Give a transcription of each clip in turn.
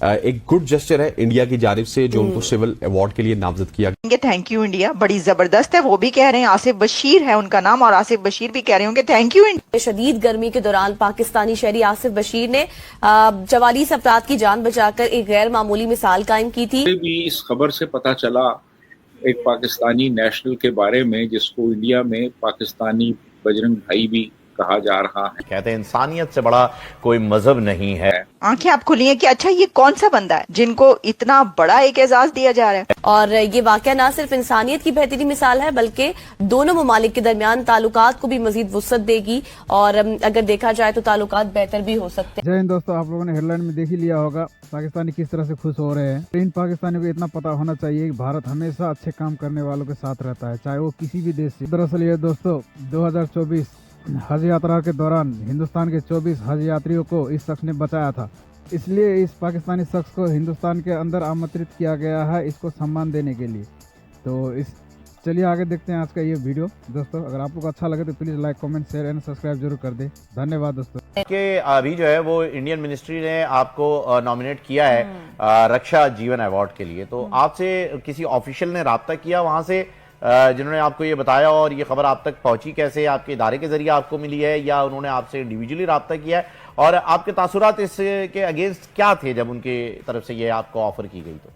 ایک good gesture ہے India کی جانب سے جو ان کو سول ایوارڈ کے لیے نامزد کیا گیا. تھینک یو انڈیا، بڑی زبردست ہے. وہ بھی کہہ رہے ہیں، آصف بشیر ہے ان کا نام، اور آصف بشیر بھی کہہ رہے ہوں گے تھینک یو انڈیا. شدید گرمی کے دوران پاکستانی شہری آصف بشیر نے 44 افراد کی جان بچا کر ایک غیر معمولی مثال قائم کی تھی. بھی اس خبر سے پتہ چلا ایک پاکستانی نیشنل کے بارے میں جس کو انڈیا میں پاکستانی بجرنگ بھائی بھی کہا جا رہا ہے. کہتے ہیں انسانیت سے بڑا کوئی مذہب نہیں ہے. آنکھیں آپ کھلی ہیں کہ اچھا یہ کون سا بندہ ہے جن کو اتنا بڑا ایک اعزاز دیا جا رہا ہے. اور یہ واقعہ نہ صرف انسانیت کی بہترین مثال ہے بلکہ دونوں ممالک کے درمیان تعلقات کو بھی مزید وسعت دے گی، اور اگر دیکھا جائے تو تعلقات بہتر بھی ہو سکتے ہیں. جے ہند دوستو، آپ لوگوں نے ہیڈ لائن میں دیکھ ہی لیا ہوگا پاکستانی کس طرح سے خوش ہو رہے ہیں. ان پاکستانیوں کو اتنا پتا ہونا چاہیے کہ بھارت ہمیشہ اچھے کام کرنے والوں کے ساتھ رہتا ہے، چاہے وہ کسی بھی دیش سے. دراصل یہ دوستو 2024 حج یاترا کے دوران ہندوستان کے 24 حج یاتریوں کو اس شخص نے بچایا تھا، اس لیے اس پاکستانی شخص کو ہندوستان کے اندر آمنترت کیا گیا ہے اس کو سمان دینے کے لیے. تو چلیے آگے دیکھتے ہیں آج کا یہ ویڈیو. دوستو اگر آپ کو اچھا لگے تو please like, comment, share and subscribe ضرور کر دیں. دھنیہ واد دوستو. کہ ابھی جو ہے وہ انڈین منسٹری نے آپ کو نامنیٹ کیا ہے رکشا جیون ایوارڈ کے لیے، تو آپ سے کسی آفیشیل نے رابطہ کیا وہاں سے جنہوں نے آپ کو یہ بتایا، اور یہ خبر آپ تک پہنچی کیسے؟ آپ کے ادارے کے ذریعے آپ کو ملی ہے یا انہوں نے آپ سے انڈیویجولی رابطہ کیا ہے؟ اور آپ کے تاثرات اس کے اگینسٹ کیا تھے جب ان کی طرف سے یہ آپ کو آفر کی گئی؟ تو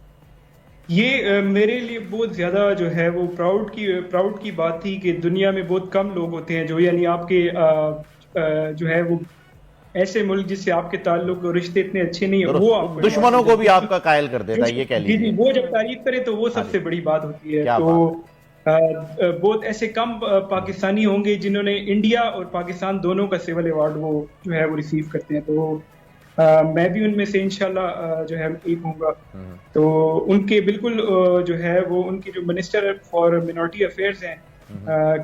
یہ میرے لیے بہت زیادہ جو ہے وہ پراؤڈ کی بات تھی کہ دنیا میں بہت کم لوگ ہوتے ہیں جو یعنی آپ کے جو ہے وہ ایسے ملک جس سے آپ کے تعلق اور رشتے اتنے اچھے نہیں ہیں، وہ آپ دشمنوں کو بھی آپ کا قائل کر دیتا ہے، یہ کہہ لیجیے. جی وہ جب تعریف کرے تو وہ سب سے بڑی بات ہوتی ہے. تو بہت ایسے کم پاکستانی ہوں گے جنہوں نے انڈیا اور پاکستان دونوں کا سول ایوارڈ وہ جو ہے وہ ریسیو کرتے ہیں. تو میں بھی ان میں سے انشاءاللہ جو ہے ایک ہوں گا. تو ان کے بالکل جو ہے وہ ان کے جو منسٹر فار مائنورٹی افیئرز ہیں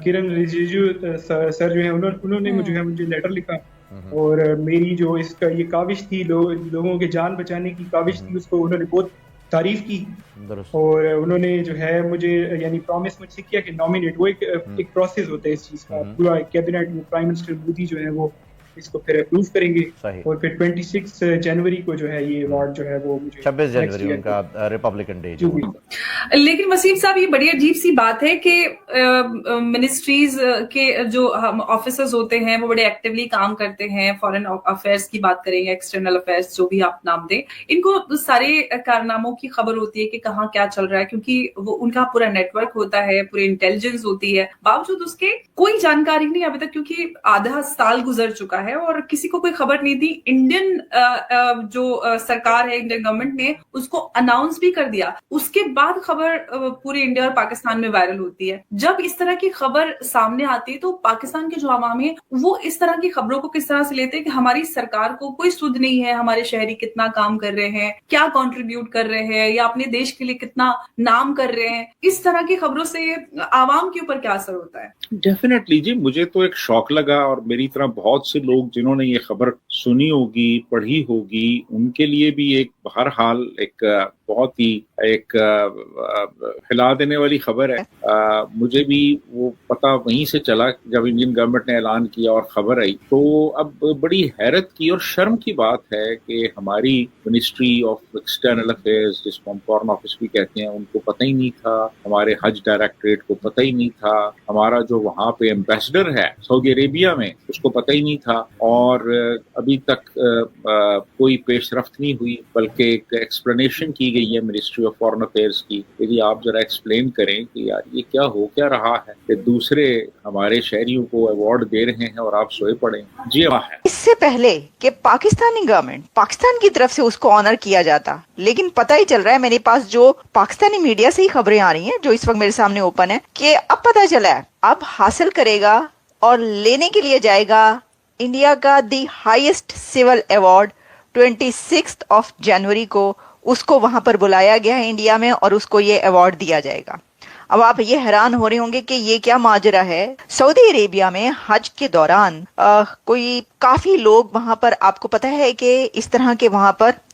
کرن رجیجو سر جو ہیں انہوں نے مجھے لیٹر لکھا، اور میری جو اس کا یہ کاوش تھی لوگوں کے جان بچانے کی کاوش تھی، اس کو انہوں نے بہت تعریف کی. اور انہوں نے جو ہے مجھے یعنی پرومس مجھ سے کیا کہ نامینیٹ، وہ ایک پروسیس ہوتا ہے اس چیز کا، پورا کیبنٹ میں پرائم منسٹر مودی جو ہے وہ اس کو پھر اپروو کریں گے، اور پھر 26 جنوری کو جو ہے یہ ایوارڈ جو ہے وہ مجھے 26 جنوری ان کا ریپبلکن ڈے. لیکن وسیم صاحب یہ بڑی عجیب سی بات ہے کہ منسٹریز کے جو آفیسرز ہوتے ہیں وہ بڑے ایکٹیولی کام کرتے ہیں، فارن افیئرس کی بات کریں یا ایکسٹرنل افیئرس جو بھی آپ نام دیں، ان کو سارے کارناموں کی خبر ہوتی ہے کہ کہاں کیا چل رہا ہے، کیونکہ وہ ان کا پورا نیٹ ورک ہوتا ہے، پوری انٹیلیجنس ہوتی ہے. باوجود اس کے کوئی جانکاری نہیں ابھی تک، کیونکہ آدھا سال گزر چکا ہے اور کسی کو کوئی خبر نہیں تھی. انڈین جو سرکار ہے، انڈین گورنمنٹ نے اس کو اناؤنس بھی کر دیا، اس کے بعد خبر پورے انڈیا اور پاکستان میں وائرل ہوتی ہے. جب اس طرح کی خبر سامنے آتی ہے تو پاکستان کے جو عوام ہیں وہ اس طرح کی خبروں کو کس طرح سے لیتے ہیں کہ ہماری سرکار کو کوئی سود نہیں ہے، ہمارے شہری کتنا کام کر رہے ہیں، کیا کنٹریبیوٹ کر رہے ہیں، یا اپنے دیش کے لیے کتنا نام کر رہے ہیں. اس طرح کی خبروں سے عوام کے اوپر کیا اثر ہوتا ہے؟ ڈیفینیٹلی جی، مجھے تو ایک شوق لگا، اور میری طرح بہت سے لوگ جنہوں نے یہ خبر سنی ہوگی، پڑھی ہوگی، ان کے لیے بھی ایک بہرحال ایک بہت ہی ایک ہلا دینے والی خبر ہے. مجھے بھی وہ پتہ وہیں سے چلا جب انڈین گورنمنٹ نے اعلان کیا اور خبر آئی. تو اب بڑی حیرت کی اور شرم کی بات ہے کہ ہماری منسٹری آف ایکسٹرنل افیئرز، جس کو ہم فارن آفس بھی کہتے ہیں، ان کو پتہ ہی نہیں تھا، ہمارے حج ڈائریکٹریٹ کو پتہ ہی نہیں تھا، ہمارا جو وہاں پہ ایمبیسڈر ہے سعودی عربیہ میں اس کو پتہ ہی نہیں تھا، اور ابھی تک کوئی پیش رفت نہیں ہوئی، بلکہ ایک ایکسپلینیشن کی گئی ہے منسٹری آف فارن افیئرز کی. یعنی آپ ذرا ایکسپلین کریں کہ یار یہ کیا ہو کیا رہا ہے کہ دوسرے ہمارے شہریوں کو ایوارڈ دے رہے ہیں اور آپ سوئے پڑے. جی ہاں ہے. اس سے پہلے کہ پاکستانی گورنمنٹ پاکستان کی طرف سے اس کو آنر کیا جاتا، لیکن پتہ ہی چل رہا ہے میرے پاس جو پاکستانی میڈیا سے ہی خبریں آ رہی ہیں جو اس وقت میرے سامنے اوپن ہے، کہ اب پتہ چلا ہے اب حاصل کرے گا اور لینے کے لیے جائے گا انڈیا کا دی ہائیسٹ سول ایوارڈ 26 جنوری کو. اس کو وہاں پر بلایا گیا ہے انڈیا میں، اور اس کو یہ ایوارڈ دیا جائے گا. اب آپ یہ حیران ہو رہے ہوں گے کہ یہ کیا ماجرا ہے. سعودی عربیہ میں حج کے دوران کوئی کافی لوگ وہاں پر، آپ کو پتہ ہے کہ اس طرح کے وہاں پر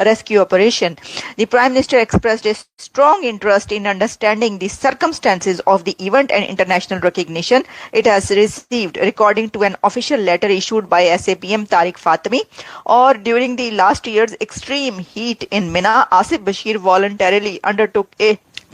rescue operation. The Prime Minister expressed a strong interest in understanding the circumstances of the event and international recognition it has received, according to an official letter issued by SAPM Tariq Fatimi. Or during the last year's extreme heat in Mina, Asif Bashir voluntarily undertook a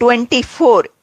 24